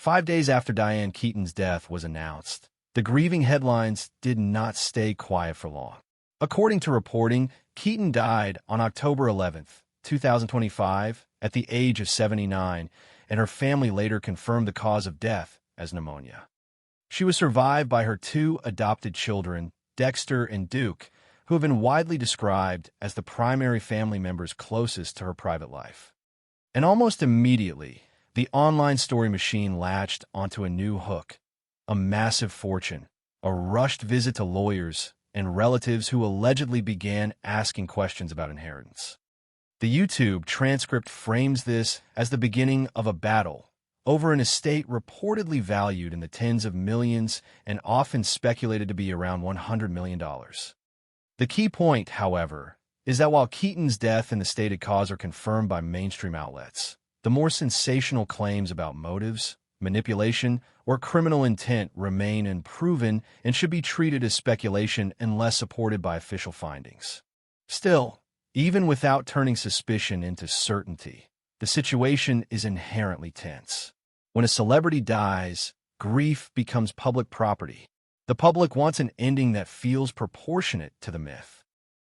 5 days after Diane Keaton's death was announced, the grieving headlines did not stay quiet for long. According to reporting, Keaton died on October 11th, 2025, at the age of 79, and her family later confirmed the cause of death as pneumonia. She was survived by her two adopted children, Dexter and Duke, who have been widely described as the primary family members closest to her private life. And almost immediately, the online story machine latched onto a new hook: a massive fortune, a rushed visit to lawyers, and relatives who allegedly began asking questions about inheritance. The YouTube transcript frames this as the beginning of a battle over an estate reportedly valued in the tens of millions and often speculated to be around $100 million. The key point, however, is that while Keaton's death and the stated cause are confirmed by mainstream outlets, the more sensational claims about motives, manipulation, or criminal intent remain unproven and should be treated as speculation unless supported by official findings. Still, even without turning suspicion into certainty, the situation is inherently tense. When a celebrity dies, grief becomes public property. The public wants an ending that feels proportionate to the myth.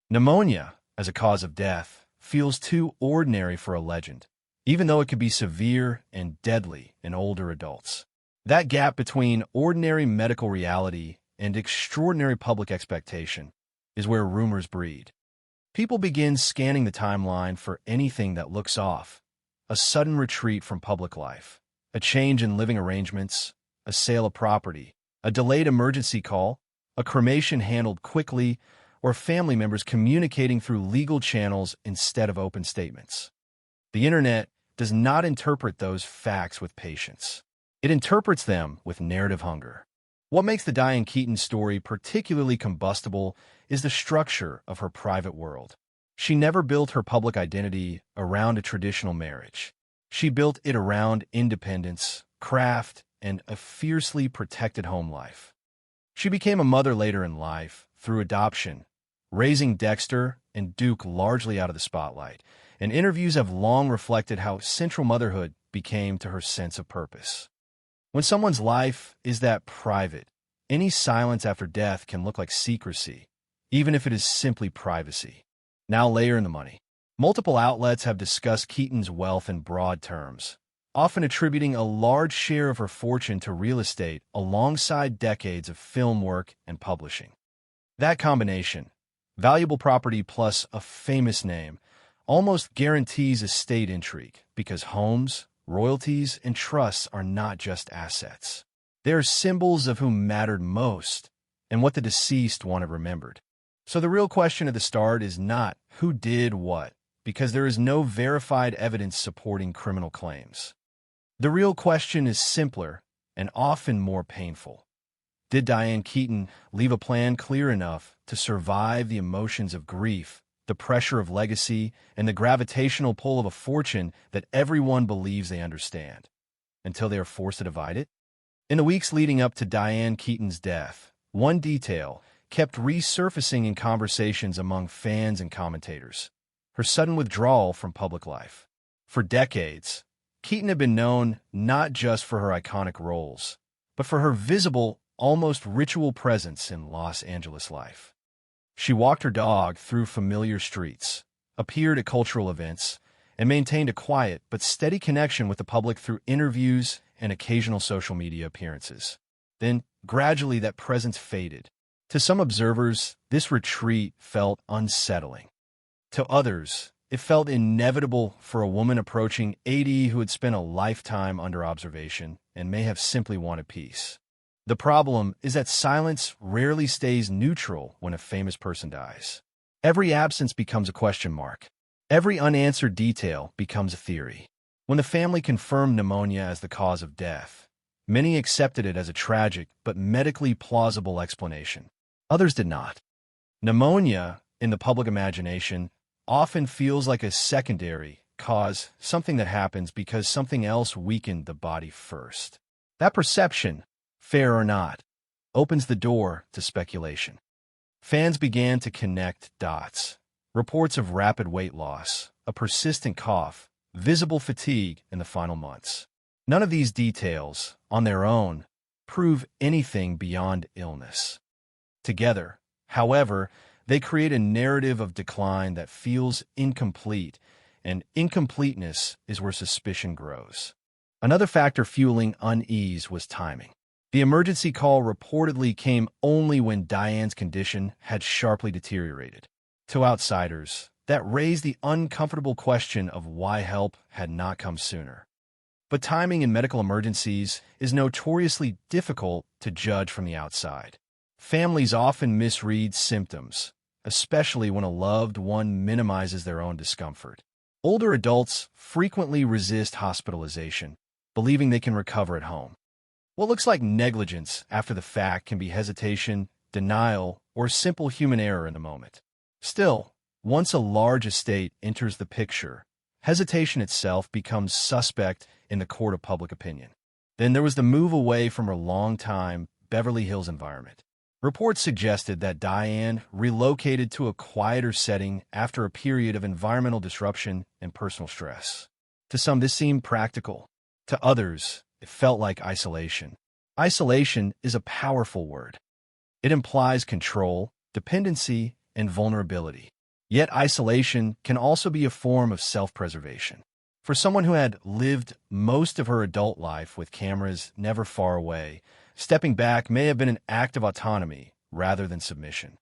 Pneumonia, as a cause of death, feels too ordinary for a legend, even though it could be severe and deadly in older adults. That gap between ordinary medical reality and extraordinary public expectation is where rumors breed. People begin scanning the timeline for anything that looks off: a sudden retreat from public life, a change in living arrangements, a sale of property, a delayed emergency call, a cremation handled quickly, or family members communicating through legal channels instead of open statements. The internet does not interpret those facts with patience. It interprets them with narrative hunger. What makes the Diane Keaton story particularly combustible is the structure of her private world. She never built her public identity around a traditional marriage. She built it around independence, craft, and a fiercely protected home life. She became a mother later in life through adoption, raising Dexter and Duke largely out of the spotlight, and interviews have long reflected how central motherhood became to her sense of purpose. When someone's life is that private, any silence after death can look like secrecy, even if it is simply privacy. Now layer in the money. Multiple outlets have discussed Keaton's wealth in broad terms, often attributing a large share of her fortune to real estate alongside decades of film work and publishing. That combination, valuable property plus a famous name, almost guarantees estate intrigue, because homes, royalties, and trusts are not just assets. They are symbols of who mattered most and what the deceased wanted remembered. So the real question at the start is not who did what, because there is no verified evidence supporting criminal claims. The real question is simpler and often more painful. Did Diane Keaton leave a plan clear enough to survive the emotions of grief, the pressure of legacy, and the gravitational pull of a fortune that everyone believes they understand, until they are forced to divide it? In the weeks leading up to Diane Keaton's death, one detail kept resurfacing in conversations among fans and commentators: her sudden withdrawal from public life. For decades, Keaton had been known not just for her iconic roles, but for her visible, almost ritual presence in Los Angeles life. She walked her dog through familiar streets, appeared at cultural events, and maintained a quiet but steady connection with the public through interviews and occasional social media appearances. Then, gradually, that presence faded. To some observers, this retreat felt unsettling. To others, it felt inevitable for a woman approaching 80 who had spent a lifetime under observation and may have simply wanted peace. The problem is that silence rarely stays neutral when a famous person dies. Every absence becomes a question mark. Every unanswered detail becomes a theory. When the family confirmed pneumonia as the cause of death, many accepted it as a tragic but medically plausible explanation. Others did not. Pneumonia, in the public imagination, often feels like a secondary cause, something that happens because something else weakened the body first. That perception, fair or not, opens the door to speculation. Fans began to connect dots. Reports of rapid weight loss, a persistent cough, visible fatigue in the final months. None of these details, on their own, prove anything beyond illness. Together, however, they create a narrative of decline that feels incomplete, and incompleteness is where suspicion grows. Another factor fueling unease was timing. The emergency call reportedly came only when Diane's condition had sharply deteriorated. To outsiders, that raised the uncomfortable question of why help had not come sooner. But timing in medical emergencies is notoriously difficult to judge from the outside. Families often misread symptoms, especially when a loved one minimizes their own discomfort. Older adults frequently resist hospitalization, believing they can recover at home. What looks like negligence after the fact can be hesitation, denial, or simple human error in the moment. Still, once a large estate enters the picture, hesitation itself becomes suspect in the court of public opinion. Then there was the move away from her long-time Beverly Hills environment. Reports suggested that Diane relocated to a quieter setting after a period of environmental disruption and personal stress. To some, this seemed practical. To others, it felt like isolation. Isolation is a powerful word. It implies control, dependency, and vulnerability. Yet isolation can also be a form of self-preservation. For someone who had lived most of her adult life with cameras never far away, stepping back may have been an act of autonomy rather than submission.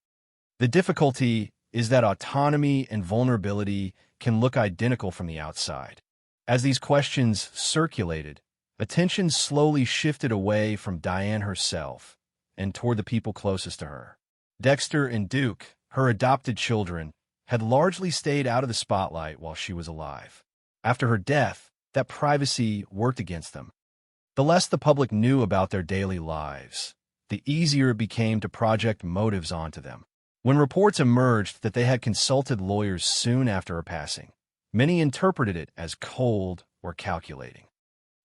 The difficulty is that autonomy and vulnerability can look identical from the outside. As these questions circulated, attention slowly shifted away from Diane herself and toward the people closest to her. Dexter and Duke, her adopted children, had largely stayed out of the spotlight while she was alive. After her death, that privacy worked against them. The less the public knew about their daily lives, the easier it became to project motives onto them. When reports emerged that they had consulted lawyers soon after her passing, many interpreted it as cold or calculating.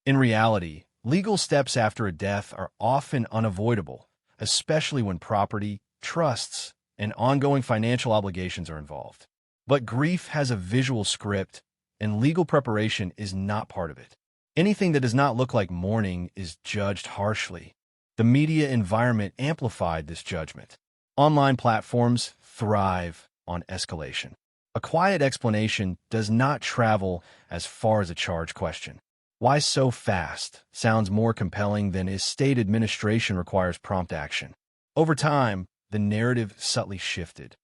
In reality, legal steps after a death are often unavoidable, especially when property, trusts, and ongoing financial obligations are involved. But grief has a visual script, and legal preparation is not part of it. Anything that does not look like mourning is judged harshly. The media environment amplified this judgment. Online platforms thrive on escalation. A quiet explanation does not travel as far as a charged question. Why so fast sounds more compelling than estate administration requires prompt action. Over time, the narrative subtly shifted.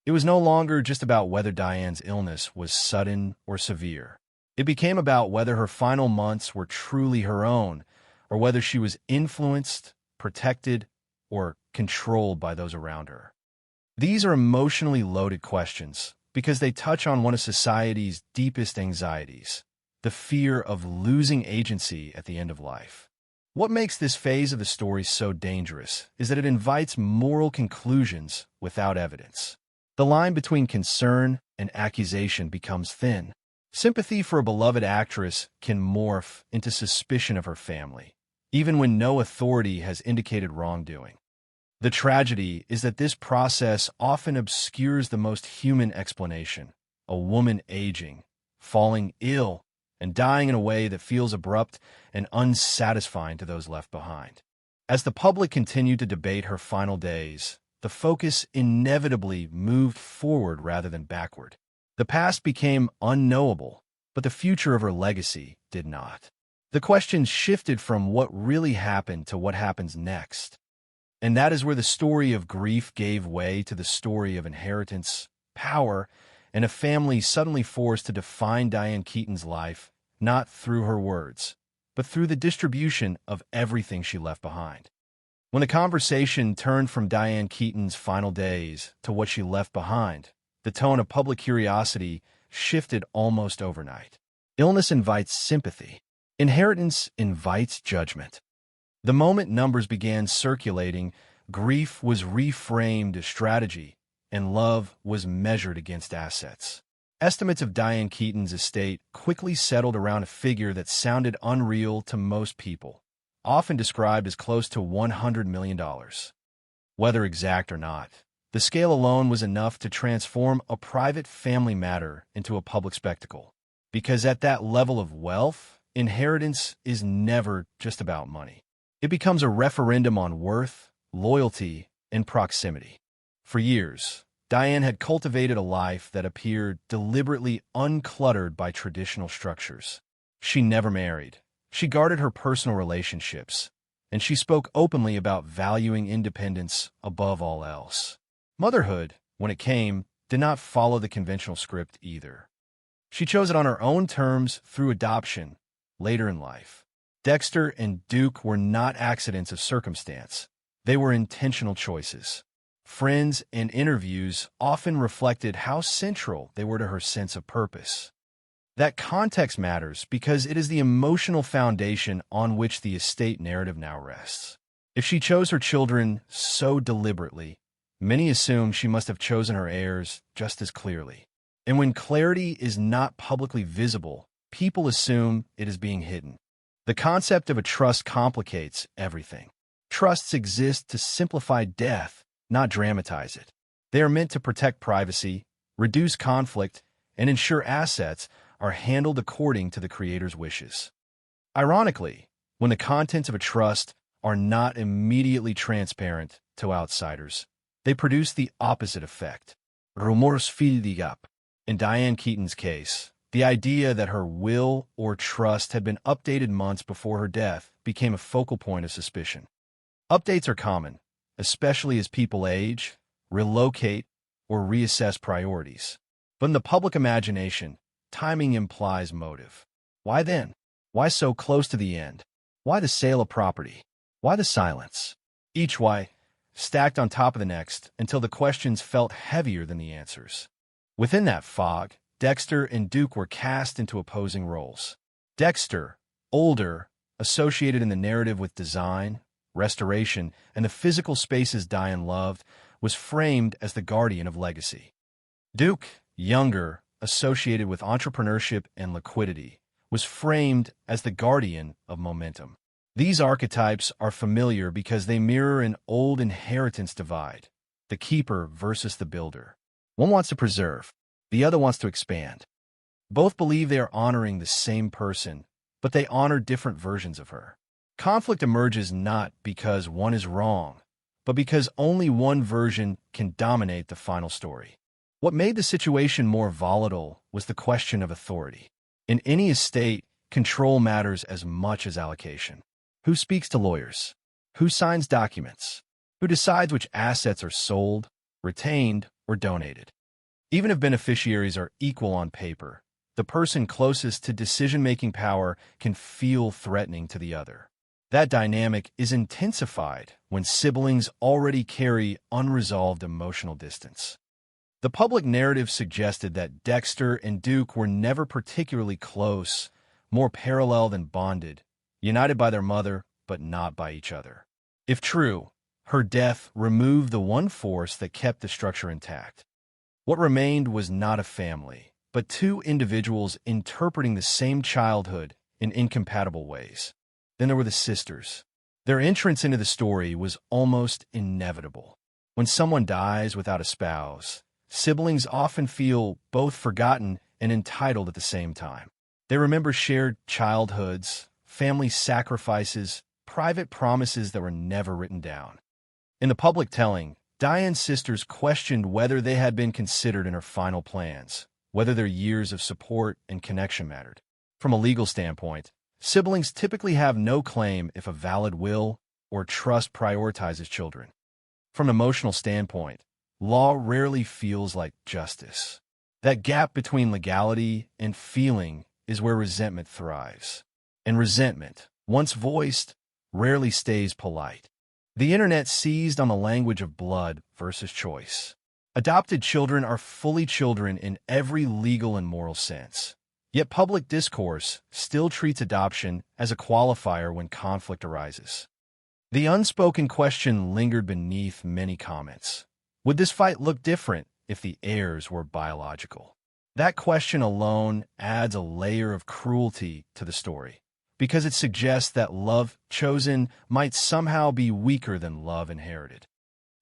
It was no longer just about whether Diane's illness was sudden or severe. It became about whether her final months were truly her own, or whether she was influenced, protected, or controlled by those around her. These are emotionally loaded questions because they touch on one of society's deepest anxieties, the fear of losing agency at the end of life. What makes this phase of the story so dangerous is that it invites moral conclusions without evidence. The line between concern and accusation becomes thin. Sympathy for a beloved actress can morph into suspicion of her family, even when no authority has indicated wrongdoing. The tragedy is that this process often obscures the most human explanation: a woman aging, falling ill, and dying in a way that feels abrupt and unsatisfying to those left behind. As the public continued to debate her final days, the focus inevitably moved forward rather than backward. The past became unknowable, but the future of her legacy did not. The questions shifted from what really happened to what happens next. And that is where the story of grief gave way to the story of inheritance, power, and a family suddenly forced to define Diane Keaton's life, not through her words, but through the distribution of everything she left behind. When the conversation turned from Diane Keaton's final days to what she left behind, the tone of public curiosity shifted almost overnight. Illness invites sympathy. Inheritance invites judgment. The moment numbers began circulating, grief was reframed as strategy, and love was measured against assets. Estimates of Diane Keaton's estate quickly settled around a figure that sounded unreal to most people, often described as close to $100 million. Whether exact or not, the scale alone was enough to transform a private family matter into a public spectacle. Because at that level of wealth, inheritance is never just about money. It becomes a referendum on worth, loyalty, and proximity. For years, Diane had cultivated a life that appeared deliberately uncluttered by traditional structures. She never married. She guarded her personal relationships, and she spoke openly about valuing independence above all else. Motherhood, when it came, did not follow the conventional script either. She chose it on her own terms through adoption later in life. Dexter and Duke were not accidents of circumstance. They were intentional choices. Friends and interviews often reflected how central they were to her sense of purpose. That context matters because it is the emotional foundation on which the estate narrative now rests. If she chose her children so deliberately, many assume she must have chosen her heirs just as clearly. And when clarity is not publicly visible, people assume it is being hidden. The concept of a trust complicates everything. Trusts exist to simplify death, not dramatize it. They are meant to protect privacy, reduce conflict, and ensure assets are handled according to the creator's wishes. Ironically, when the contents of a trust are not immediately transparent to outsiders, they produce the opposite effect. Rumors fil up. In Diane Keaton's case, the idea that her will or trust had been updated months before her death became a focal point of suspicion. Updates are common, especially as people age, relocate, or reassess priorities. But in the public imagination, timing implies motive. Why then? Why so close to the end? Why the sale of property? Why the silence? Each why stacked on top of the next until the questions felt heavier than the answers. Within that fog, Dexter and Duke were cast into opposing roles. Dexter, older, associated in the narrative with design, restoration, and the physical spaces Diane loved, was framed as the guardian of legacy. Duke, younger, associated with entrepreneurship and liquidity, was framed as the guardian of momentum. These archetypes are familiar because they mirror an old inheritance divide, the keeper versus the builder. One wants to preserve, the other wants to expand. Both believe they are honoring the same person, but they honor different versions of her. Conflict emerges not because one is wrong, but because only one version can dominate the final story. What made the situation more volatile was the question of authority. In any estate, control matters as much as allocation. Who speaks to lawyers? Who signs documents? Who decides which assets are sold, retained, or donated? Even if beneficiaries are equal on paper, the person closest to decision-making power can feel threatening to the other. That dynamic is intensified when siblings already carry unresolved emotional distance. The public narrative suggested that Dexter and Duke were never particularly close, more parallel than bonded, united by their mother, but not by each other. If true, her death removed the one force that kept the structure intact. What remained was not a family, but two individuals interpreting the same childhood in incompatible ways. Then there were the sisters. Their entrance into the story was almost inevitable. When someone dies without a spouse, siblings often feel both forgotten and entitled at the same time. They remember shared childhoods, family sacrifices, private promises that were never written down. In the public telling, Diane's sisters questioned whether they had been considered in her final plans, whether their years of support and connection mattered. From a legal standpoint, siblings typically have no claim if a valid will or trust prioritizes children. From an emotional standpoint, law rarely feels like justice. That gap between legality and feeling is where resentment thrives. And resentment, once voiced, rarely stays polite. The internet seized on the language of blood versus choice. Adopted children are fully children in every legal and moral sense. Yet public discourse still treats adoption as a qualifier when conflict arises. The unspoken question lingered beneath many comments. Would this fight look different if the heirs were biological? That question alone adds a layer of cruelty to the story, because it suggests that love chosen might somehow be weaker than love inherited.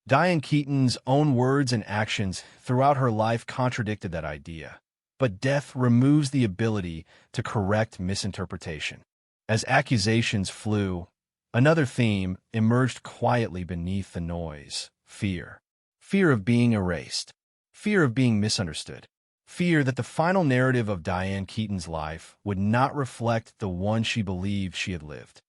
Diane Keaton's own words and actions throughout her life contradicted that idea. but death removes the ability to correct misinterpretation. As accusations flew, another theme emerged quietly beneath the noise: fear. Fear of being erased. Fear of being misunderstood. Fear that the final narrative of Diane Keaton's life would not reflect the one she believed she had lived.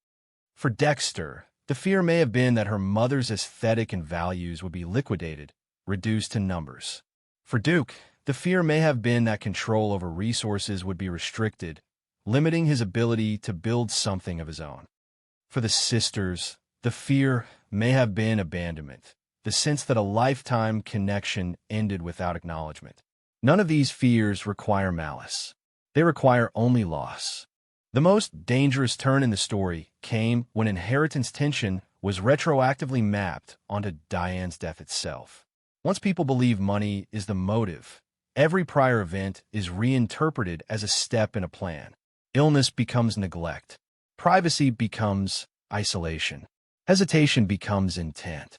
For Dexter, the fear may have been that her mother's aesthetic and values would be liquidated, reduced to numbers. For Duke, the fear may have been that control over resources would be restricted, limiting his ability to build something of his own. For the sisters, the fear may have been abandonment, the sense that a lifetime connection ended without acknowledgement. None of these fears require malice. They require only loss. The most dangerous turn in the story came when inheritance tension was retroactively mapped onto Diane's death itself. Once people believe money is the motive, every prior event is reinterpreted as a step in a plan. Illness becomes neglect. Privacy becomes isolation. Hesitation becomes intent.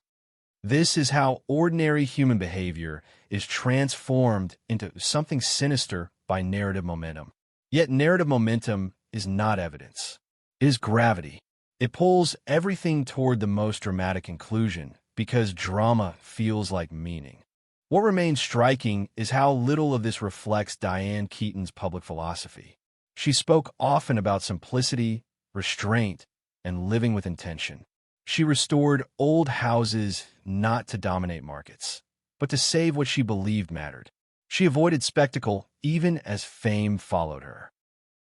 This is how ordinary human behavior is transformed into something sinister by narrative momentum. Yet narrative momentum is not evidence. It is gravity. It pulls everything toward the most dramatic conclusion because drama feels like meaning. What remains striking is how little of this reflects Diane Keaton's public philosophy. She spoke often about simplicity, restraint, and living with intention. She restored old houses not to dominate markets, but to save what she believed mattered. She avoided spectacle even as fame followed her.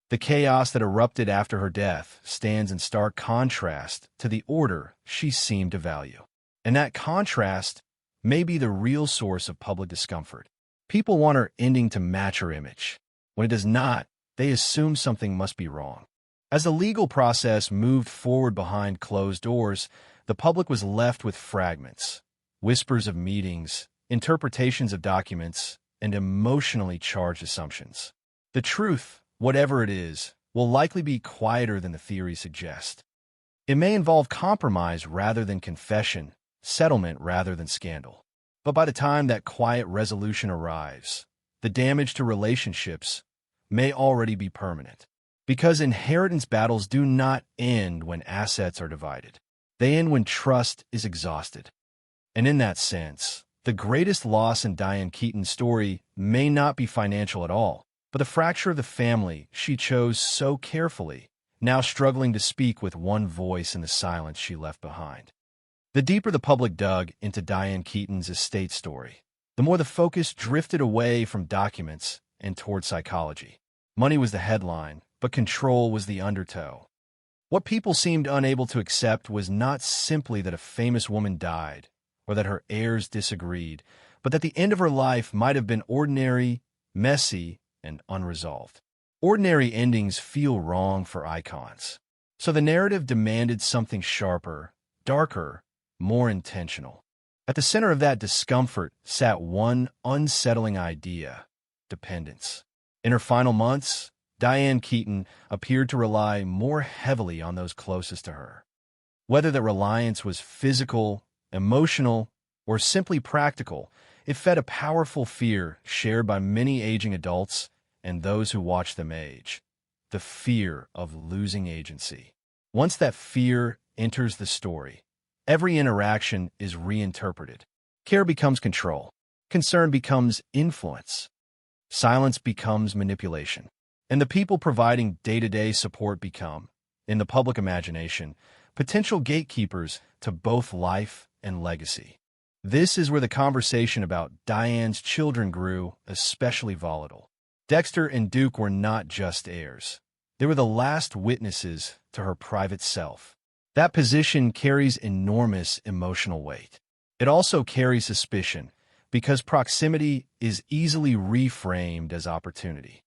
The chaos that erupted after her death stands in stark contrast to the order she seemed to value. And that contrast may be the real source of public discomfort. People want her ending to match her image. When it does not, they assume something must be wrong. As the legal process moved forward behind closed doors, the public was left with fragments, whispers of meetings, interpretations of documents, and emotionally charged assumptions. The truth, whatever it is, will likely be quieter than the theories suggest. It may involve compromise rather than confession, settlement rather than scandal. But by the time that quiet resolution arrives, the damage to relationships may already be permanent. Because inheritance battles do not end when assets are divided. They end when trust is exhausted. And in that sense, the greatest loss in Diane Keaton's story may not be financial at all, but the fracture of the family she chose so carefully, now struggling to speak with one voice in the silence she left behind. The deeper the public dug into Diane Keaton's estate story, the more the focus drifted away from documents and toward psychology. Money was the headline, but control was the undertow. What people seemed unable to accept was not simply that a famous woman died or that her heirs disagreed, but that the end of her life might have been ordinary, messy, and unresolved. Ordinary endings feel wrong for icons. So the narrative demanded something sharper, darker, more intentional. At the center of that discomfort sat one unsettling idea: dependence. In her final months, Diane Keaton appeared to rely more heavily on those closest to her. Whether that reliance was physical, emotional, or simply practical, it fed a powerful fear shared by many aging adults and those who watched them age: the fear of losing agency. Once that fear enters the story, every interaction is reinterpreted. Care becomes control. Concern becomes influence. Silence becomes manipulation. And the people providing day-to-day support become, in the public imagination, potential gatekeepers to both life and legacy. This is where the conversation about Diane's children grew especially volatile. Dexter and Duke were not just heirs. They were the last witnesses to her private self. That position carries enormous emotional weight. It also carries suspicion, because proximity is easily reframed as opportunity.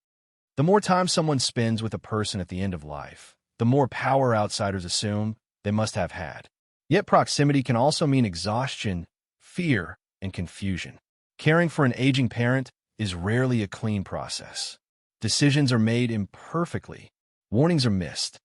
The more time someone spends with a person at the end of life, the more power outsiders assume they must have had. Yet proximity can also mean exhaustion, fear, and confusion. Caring for an aging parent is rarely a clean process. Decisions are made imperfectly. Warnings are missed.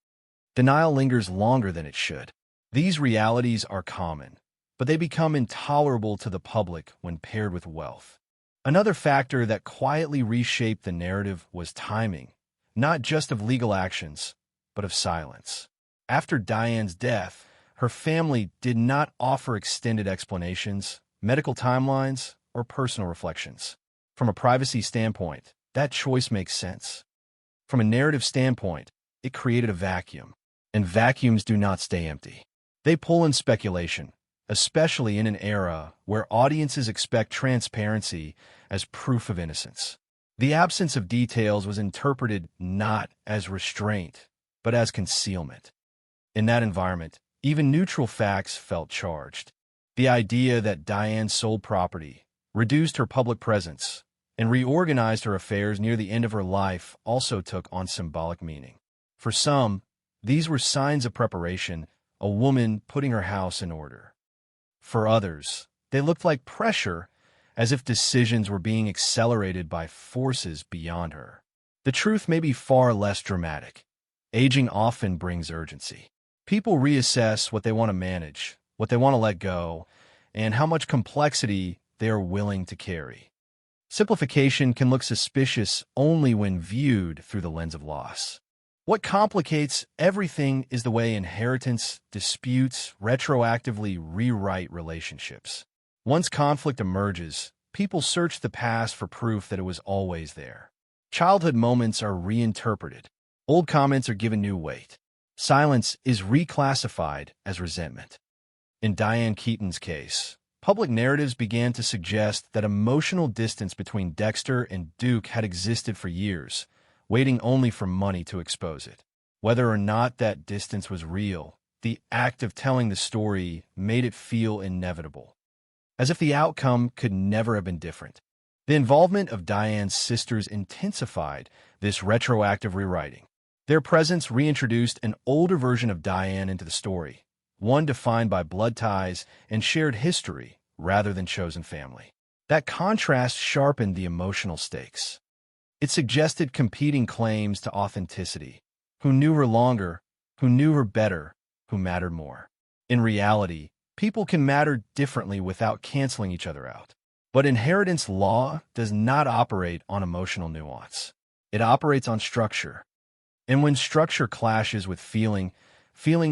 Denial lingers longer than it should. These realities are common, but they become intolerable to the public when paired with wealth. Another factor that quietly reshaped the narrative was timing, not just of legal actions, but of silence. After Diane's death, her family did not offer extended explanations, medical timelines, or personal reflections. From a privacy standpoint, that choice makes sense. From a narrative standpoint, it created a vacuum, and vacuums do not stay empty. They pull in speculation, especially in an era where audiences expect transparency as proof of innocence. The absence of details was interpreted not as restraint, but as concealment. In that environment, even neutral facts felt charged. The idea that Diane sold property, reduced her public presence, and reorganized her affairs near the end of her life also took on symbolic meaning. For some, these were signs of preparation, a woman putting her house in order. For others, they looked like pressure, as if decisions were being accelerated by forces beyond her. The truth may be far less dramatic. Aging often brings urgency. People reassess what they want to manage, what they want to let go, and how much complexity they are willing to carry. Simplification can look suspicious only when viewed through the lens of loss. What complicates everything is the way inheritance disputes retroactively rewrite relationships. Once conflict emerges, people search the past for proof that it was always there. Childhood moments are reinterpreted. Old comments are given new weight. Silence is reclassified as resentment. In Diane Keaton's case, public narratives began to suggest that emotional distance between Dexter and Duke had existed for years, waiting only for money to expose it. Whether or not that distance was real, the act of telling the story made it feel inevitable, as if the outcome could never have been different. The involvement of Diane's sisters intensified this retroactive rewriting. Their presence reintroduced an older version of Diane into the story, one defined by blood ties and shared history rather than chosen family. That contrast sharpened the emotional stakes. It suggested competing claims to authenticity. Who knew her longer, who knew her better, who mattered more. In reality, people can matter differently without canceling each other out. But inheritance law does not operate on emotional nuance. It operates on structure. And when structure clashes with feeling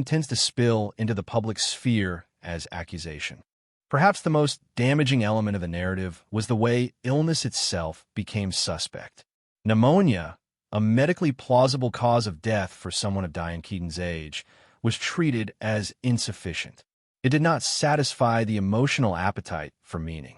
tends to spill into the public sphere as accusation. Perhaps the most damaging element of the narrative was the way illness itself became suspect. Pneumonia, a medically plausible cause of death for someone of Diane Keaton's age, was treated as insufficient. It did not satisfy the emotional appetite for meaning.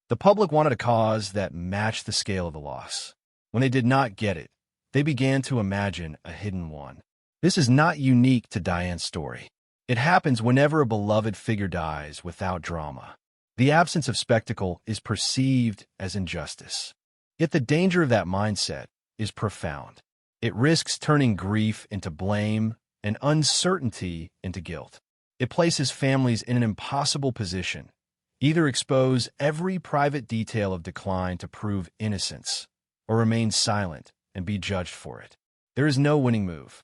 The public wanted a cause that matched the scale of the loss. When they did not get it, they began to imagine a hidden one. This is not unique to Diane's story. It happens whenever a beloved figure dies without drama. The absence of spectacle is perceived as injustice. Yet the danger of that mindset is profound. It risks turning grief into blame and uncertainty into guilt. It places families in an impossible position. Either expose every private detail of decline to prove innocence, or remain silent and be judged for it. There is no winning move.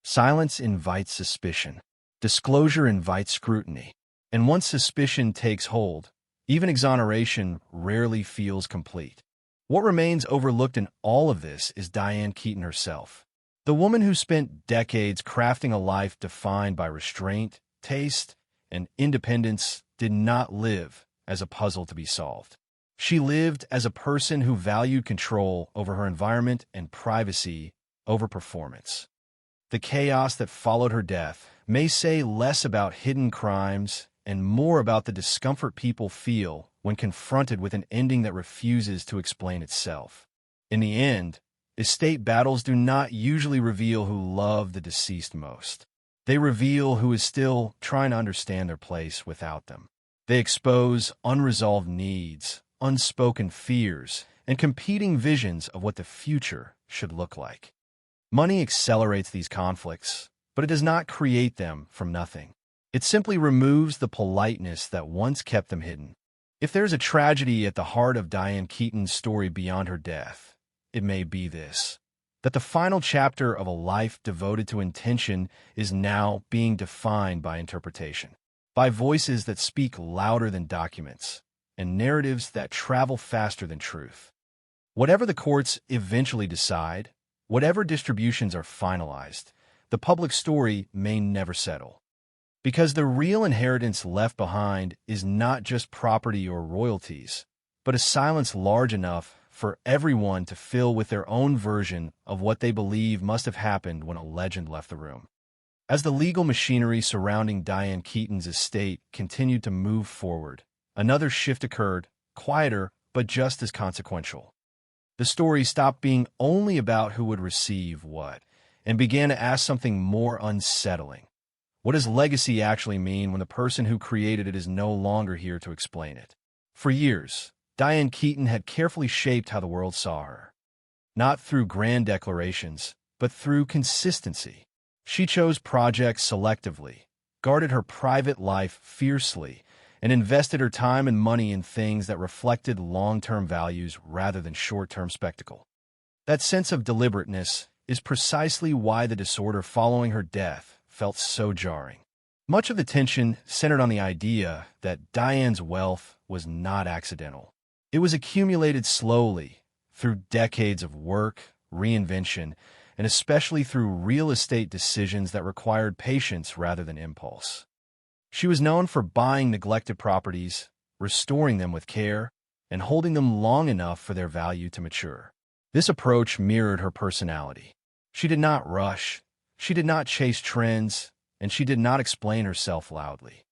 Silence invites suspicion. Disclosure invites scrutiny. And once suspicion takes hold, even exoneration rarely feels complete. What remains overlooked in all of this is Diane Keaton herself. The woman who spent decades crafting a life defined by restraint, taste, and independence did not live as a puzzle to be solved. She lived as a person who valued control over her environment and privacy over performance. The chaos that followed her death may say less about hidden crimes and more about the discomfort people feel when confronted with an ending that refuses to explain itself. In the end, estate battles do not usually reveal who loved the deceased most. They reveal who is still trying to understand their place without them. They expose unresolved needs, unspoken fears, and competing visions of what the future should look like. Money accelerates these conflicts, but it does not create them from nothing. It simply removes the politeness that once kept them hidden. If there's a tragedy at the heart of Diane Keaton's story beyond her death, it may be this: that the final chapter of a life devoted to intention is now being defined by interpretation, by voices that speak louder than documents, and narratives that travel faster than truth. Whatever the courts eventually decide, whatever distributions are finalized, the public story may never settle. Because the real inheritance left behind is not just property or royalties, but a silence large enough for everyone to fill with their own version of what they believe must have happened when a legend left the room. As the legal machinery surrounding Diane Keaton's estate continued to move forward, another shift occurred, quieter but just as consequential. The story stopped being only about who would receive what, and began to ask something more unsettling. What does legacy actually mean when the person who created it is no longer here to explain it? For years, Diane Keaton had carefully shaped how the world saw her. Not through grand declarations, but through consistency. She chose projects selectively, guarded her private life fiercely, and invested her time and money in things that reflected long-term values rather than short-term spectacle. That sense of deliberateness is precisely why the disorder following her death felt so jarring. Much of the tension centered on the idea that Diane's wealth was not accidental. It was accumulated slowly, through decades of work, reinvention, and especially through real estate decisions that required patience rather than impulse. She was known for buying neglected properties, restoring them with care, and holding them long enough for their value to mature. This approach mirrored her personality. She did not rush, she did not chase trends, and she did not explain herself loudly.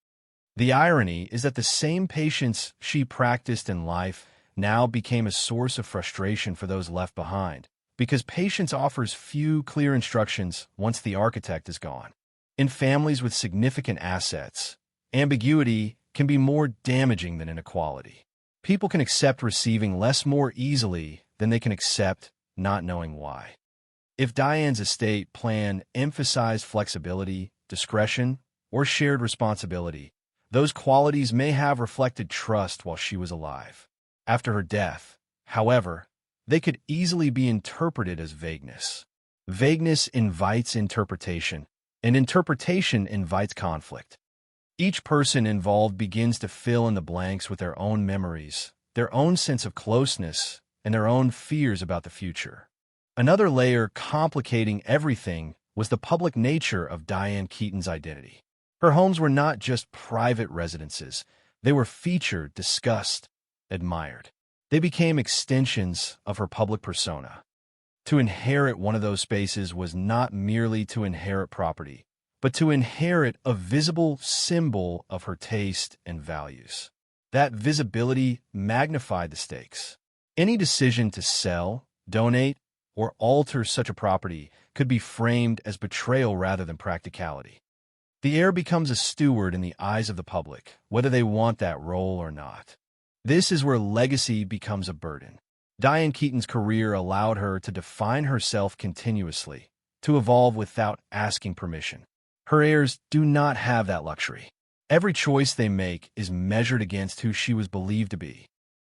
The irony is that the same patience she practiced in life now became a source of frustration for those left behind, because patience offers few clear instructions once the architect is gone. In families with significant assets, ambiguity can be more damaging than inequality. People can accept receiving less more easily than they can accept not knowing why. If Diane's estate plan emphasized flexibility, discretion, or shared responsibility, those qualities may have reflected trust while she was alive. After her death, however, they could easily be interpreted as vagueness. Vagueness invites interpretation, and interpretation invites conflict. Each person involved begins to fill in the blanks with their own memories, their own sense of closeness, and their own fears about the future. Another layer complicating everything was the public nature of Diane Keaton's identity. Her homes were not just private residences. They were featured, discussed, admired. They became extensions of her public persona. To inherit one of those spaces was not merely to inherit property, but to inherit a visible symbol of her taste and values. That visibility magnified the stakes. Any decision to sell, donate, or alter such a property could be framed as betrayal rather than practicality. The heir becomes a steward in the eyes of the public, whether they want that role or not. This is where legacy becomes a burden. Diane Keaton's career allowed her to define herself continuously, to evolve without asking permission. Her heirs do not have that luxury. Every choice they make is measured against who she was believed to be.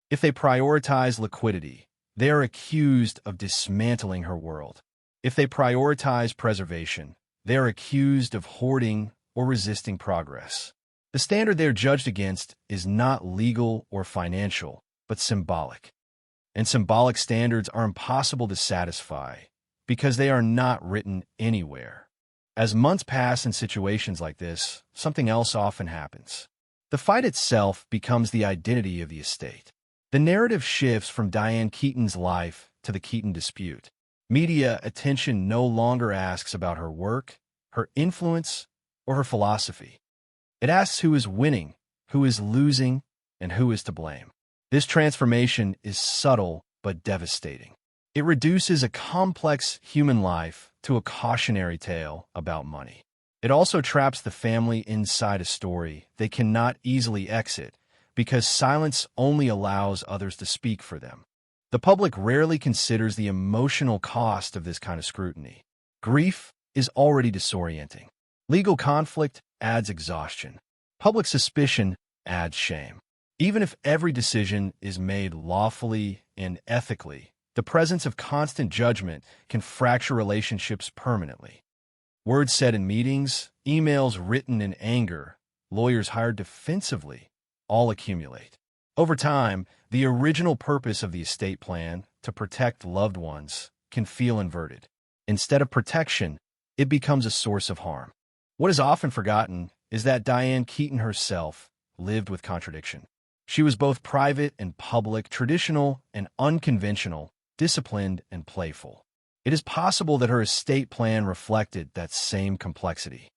If they prioritize liquidity, they are accused of dismantling her world. If they prioritize preservation, they are accused of hoarding or resisting progress. The standard they are judged against is not legal or financial, but symbolic. And symbolic standards are impossible to satisfy because they are not written anywhere. As months pass in situations like this, something else often happens. The fight itself becomes the identity of the estate. The narrative shifts from Diane Keaton's life to the Keaton dispute. Media attention no longer asks about her work, her influence, or her philosophy. It asks who is winning, who is losing, and who is to blame. This transformation is subtle but devastating. It reduces a complex human life to a cautionary tale about money. It also traps the family inside a story they cannot easily exit because silence only allows others to speak for them. The public rarely considers the emotional cost of this kind of scrutiny. Grief is already disorienting. Legal conflict adds exhaustion. Public suspicion adds shame. Even if every decision is made lawfully and ethically, the presence of constant judgment can fracture relationships permanently. Words said in meetings, emails written in anger, lawyers hired defensively, all accumulate. Over time, the original purpose of the estate plan, to protect loved ones, can feel inverted. Instead of protection, it becomes a source of harm. What is often forgotten is that Diane Keaton herself lived with contradiction. She was both private and public, traditional and unconventional, disciplined and playful. It is possible that her estate plan reflected that same complexity.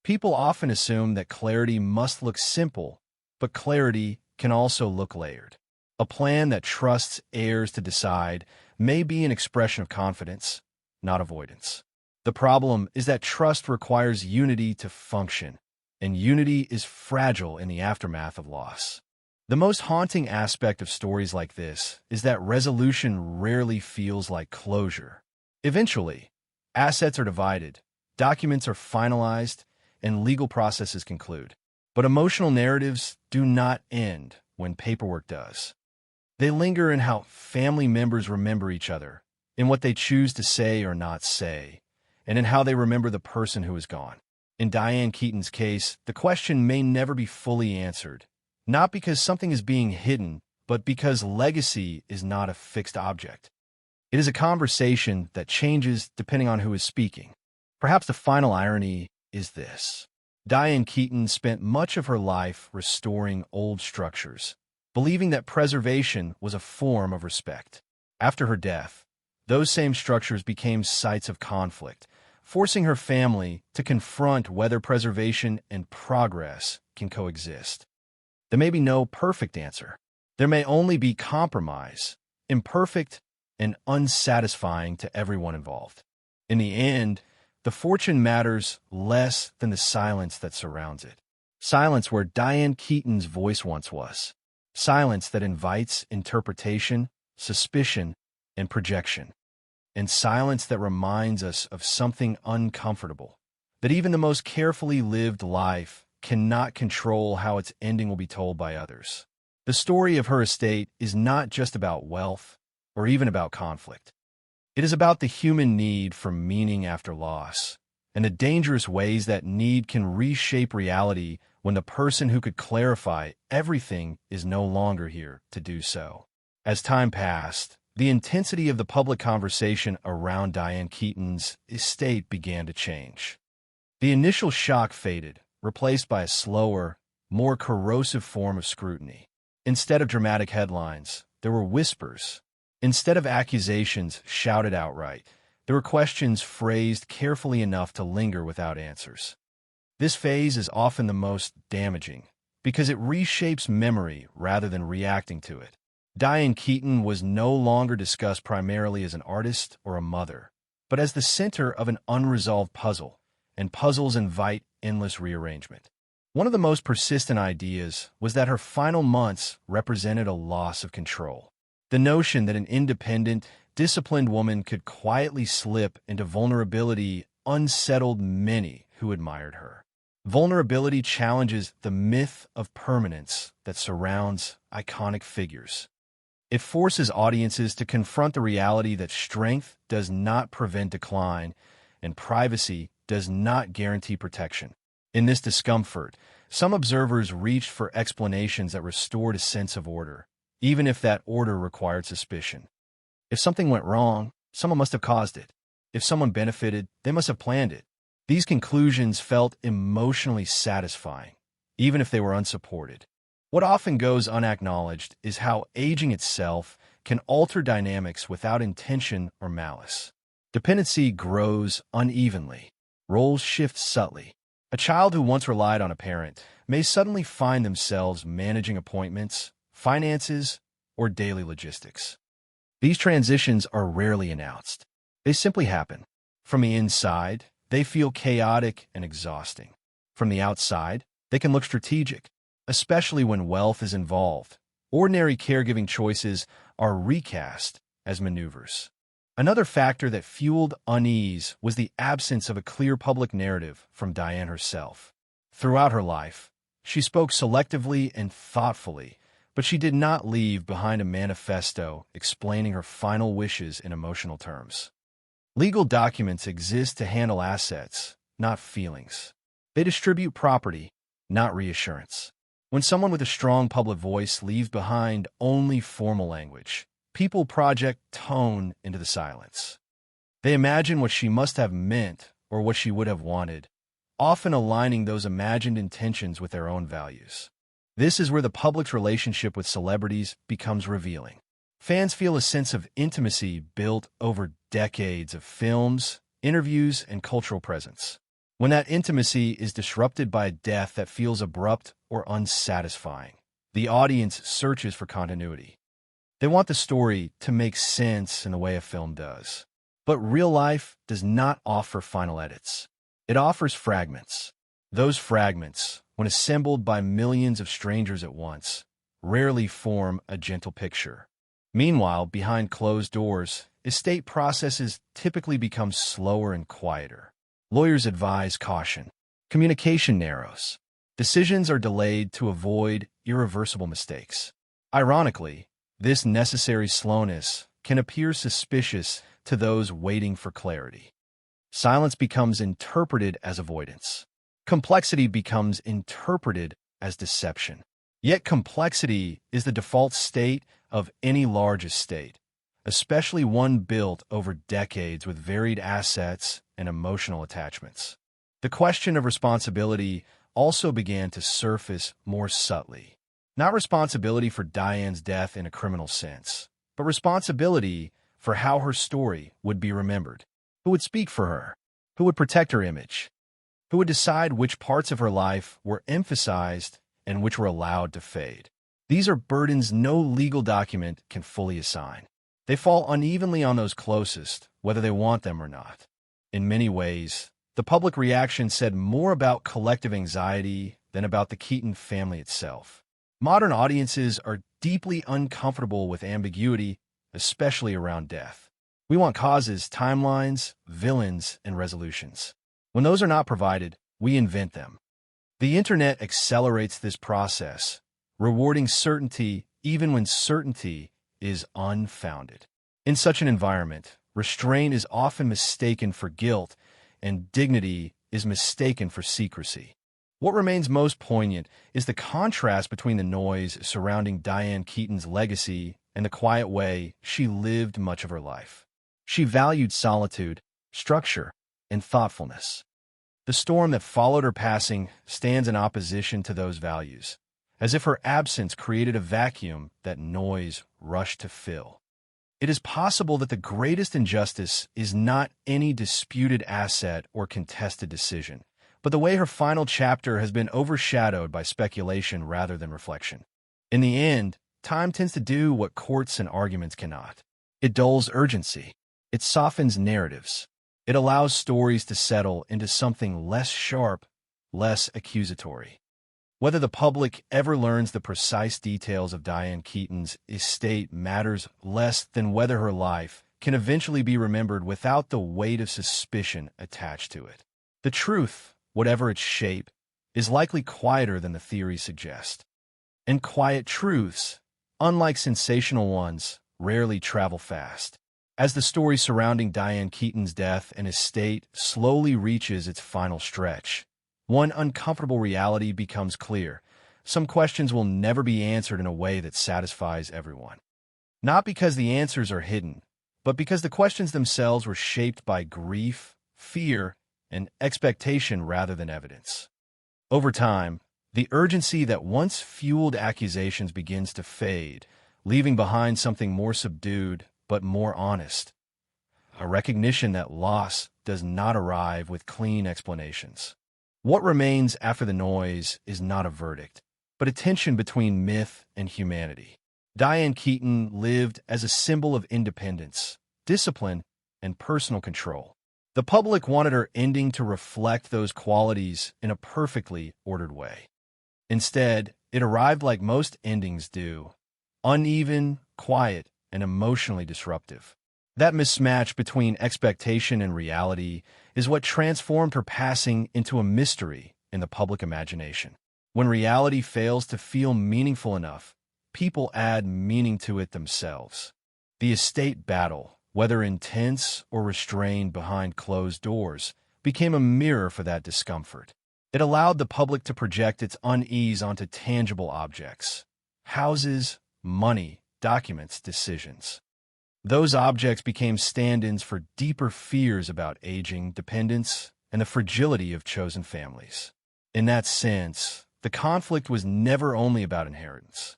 People often assume that clarity must look simple, but clarity can also look layered. A plan that trusts heirs to decide may be an expression of confidence, not avoidance. The problem is that trust requires unity to function, and unity is fragile in the aftermath of loss. The most haunting aspect of stories like this is that resolution rarely feels like closure. Eventually, assets are divided, documents are finalized, and legal processes conclude. But emotional narratives do not end when paperwork does. They linger in how family members remember each other, in what they choose to say or not say, and in how they remember the person who is gone. In Diane Keaton's case, the question may never be fully answered, not because something is being hidden, but because legacy is not a fixed object. It is a conversation that changes depending on who is speaking. Perhaps the final irony is this. Diane Keaton spent much of her life restoring old structures, believing that preservation was a form of respect. After her death, those same structures became sites of conflict, forcing her family to confront whether preservation and progress can coexist. There may be no perfect answer. There may only be compromise, imperfect and unsatisfying to everyone involved. In the end, the fortune matters less than the silence that surrounds it. Silence where Diane Keaton's voice once was. Silence that invites interpretation, suspicion, and projection. And silence that reminds us of something uncomfortable, that even the most carefully lived life cannot control how its ending will be told by others. The story of her estate is not just about wealth or even about conflict. It is about the human need for meaning after loss, and the dangerous ways that need can reshape reality when the person who could clarify everything is no longer here to do so. As time passed, the intensity of the public conversation around Diane Keaton's estate began to change. The initial shock faded, replaced by a slower, more corrosive form of scrutiny. Instead of dramatic headlines, there were whispers. Instead of accusations shouted outright, there were questions phrased carefully enough to linger without answers. This phase is often the most damaging, because it reshapes memory rather than reacting to it. Diane Keaton was no longer discussed primarily as an artist or a mother, but as the center of an unresolved puzzle, and puzzles invite endless rearrangement. One of the most persistent ideas was that her final months represented a loss of control. The notion that an independent, disciplined woman could quietly slip into vulnerability unsettled many who admired her. Vulnerability challenges the myth of permanence that surrounds iconic figures. It forces audiences to confront the reality that strength does not prevent decline, and privacy does not guarantee protection. In this discomfort, some observers reached for explanations that restored a sense of order, even if that order required suspicion. If something went wrong, someone must have caused it. If someone benefited, they must have planned it. These conclusions felt emotionally satisfying, even if they were unsupported. What often goes unacknowledged is how aging itself can alter dynamics without intention or malice. Dependency grows unevenly. Roles shift subtly. A child who once relied on a parent may suddenly find themselves managing appointments, finances, or daily logistics. These transitions are rarely announced. They simply happen. From the inside, they feel chaotic and exhausting. From the outside, they can look strategic, especially when wealth is involved. Ordinary caregiving choices are recast as maneuvers. Another factor that fueled unease was the absence of a clear public narrative from Diane herself. Throughout her life, she spoke selectively and thoughtfully, but she did not leave behind a manifesto explaining her final wishes in emotional terms. Legal documents exist to handle assets, not feelings. They distribute property, not reassurance. When someone with a strong public voice leaves behind only formal language, people project tone into the silence. They imagine what she must have meant or what she would have wanted, often aligning those imagined intentions with their own values. This is where the public's relationship with celebrities becomes revealing. Fans feel a sense of intimacy built over decades of films, interviews, and cultural presence. When that intimacy is disrupted by a death that feels abrupt or unsatisfying, the audience searches for continuity. They want the story to make sense in the way a film does. But real life does not offer final edits. It offers fragments. Those fragments, when assembled by millions of strangers at once, rarely form a gentle picture. Meanwhile, behind closed doors, estate processes typically become slower and quieter. Lawyers advise caution. Communication narrows. Decisions are delayed to avoid irreversible mistakes. Ironically, this necessary slowness can appear suspicious to those waiting for clarity. Silence becomes interpreted as avoidance. Complexity becomes interpreted as deception. Yet complexity is the default state of any large estate, especially one built over decades with varied assets and emotional attachments. The question of responsibility also began to surface more subtly. Not responsibility for Diane's death in a criminal sense, but responsibility for how her story would be remembered. Who would speak for her? Who would protect her image? Who would decide which parts of her life were emphasized and which were allowed to fade? These are burdens no legal document can fully assign. They fall unevenly on those closest, whether they want them or not. In many ways, the public reaction said more about collective anxiety than about the Keaton family itself. Modern audiences are deeply uncomfortable with ambiguity, especially around death. We want causes, timelines, villains, and resolutions. When those are not provided, we invent them. The internet accelerates this process, rewarding certainty even when certainty is unfounded. In such an environment, restraint is often mistaken for guilt, and dignity is mistaken for secrecy. What remains most poignant is the contrast between the noise surrounding Diane Keaton's legacy and the quiet way she lived much of her life. She valued solitude, structure, and thoughtfulness. The storm that followed her passing stands in opposition to those values, as if her absence created a vacuum that noise rushed to fill. It is possible that the greatest injustice is not any disputed asset or contested decision, but the way her final chapter has been overshadowed by speculation rather than reflection. In the end, time tends to do what courts and arguments cannot. It dulls urgency. It softens narratives. It allows stories to settle into something less sharp, less accusatory. Whether the public ever learns the precise details of Diane Keaton's estate matters less than whether her life can eventually be remembered without the weight of suspicion attached to it. The truth, whatever its shape, is likely quieter than the theories suggest. And quiet truths, unlike sensational ones, rarely travel fast. As the story surrounding Diane Keaton's death and estate slowly reaches its final stretch, one uncomfortable reality becomes clear. Some questions will never be answered in a way that satisfies everyone. Not because the answers are hidden, but because the questions themselves were shaped by grief, fear, and expectation rather than evidence. Over time, the urgency that once fueled accusations begins to fade, leaving behind something more subdued but more honest. A recognition that loss does not arrive with clean explanations. What remains after the noise is not a verdict, but a tension between myth and humanity. Diane Keaton lived as a symbol of independence, discipline, and personal control. The public wanted her ending to reflect those qualities in a perfectly ordered way. Instead, it arrived like most endings do, uneven, quiet, and emotionally disruptive. That mismatch between expectation and reality is what transformed her passing into a mystery in the public imagination. When reality fails to feel meaningful enough, people add meaning to it themselves. The estate battle, whether intense or restrained behind closed doors, became a mirror for that discomfort. It allowed the public to project its unease onto tangible objects: houses, money, documents, decisions. Those objects became stand-ins for deeper fears about aging, dependence, and the fragility of chosen families. In that sense, the conflict was never only about inheritance.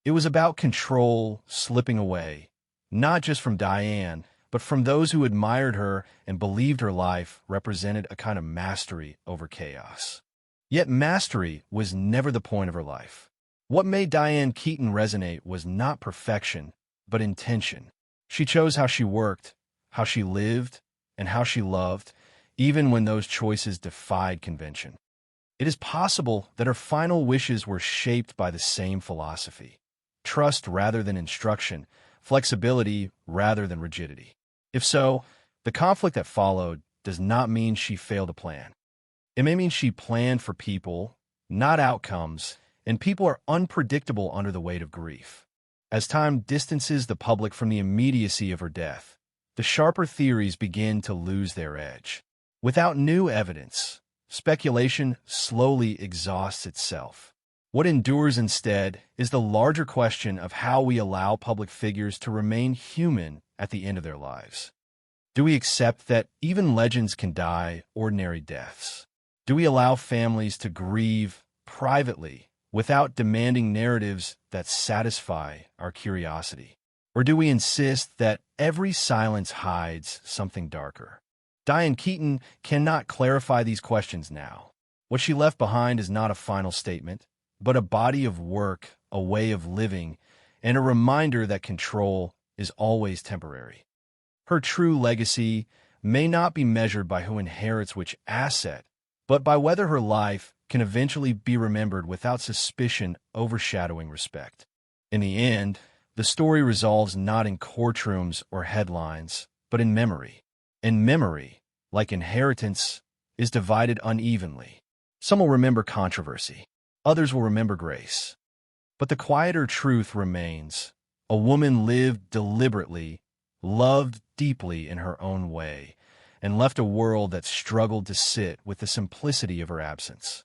It was about control slipping away, not just from Diane, but from those who admired her and believed her life represented a kind of mastery over chaos. Yet mastery was never the point of her life. What made Diane Keaton resonate was not perfection, but intention. She chose how she worked, how she lived, and how she loved, even when those choices defied convention. It is possible that her final wishes were shaped by the same philosophy: trust rather than instruction, flexibility rather than rigidity. If so, the conflict that followed does not mean she failed to plan. It may mean she planned for people, not outcomes, and people are unpredictable under the weight of grief. As time distances the public from the immediacy of her death, the sharper theories begin to lose their edge. Without new evidence, speculation slowly exhausts itself. What endures instead is the larger question of how we allow public figures to remain human at the end of their lives. Do we accept that even legends can die ordinary deaths? Do we allow families to grieve privately without demanding narratives that satisfy our curiosity? Or do we insist that every silence hides something darker? Diane Keaton cannot clarify these questions now. What she left behind is not a final statement, but a body of work, a way of living, and a reminder that control is always temporary. Her true legacy may not be measured by who inherits which asset, but by whether her life can eventually be remembered without suspicion overshadowing respect. In the end, the story resolves not in courtrooms or headlines, but in memory. And memory, like inheritance, is divided unevenly. Some will remember controversy, others will remember grace. But the quieter truth remains: a woman lived deliberately, loved deeply in her own way, and left a world that struggled to sit with the simplicity of her absence.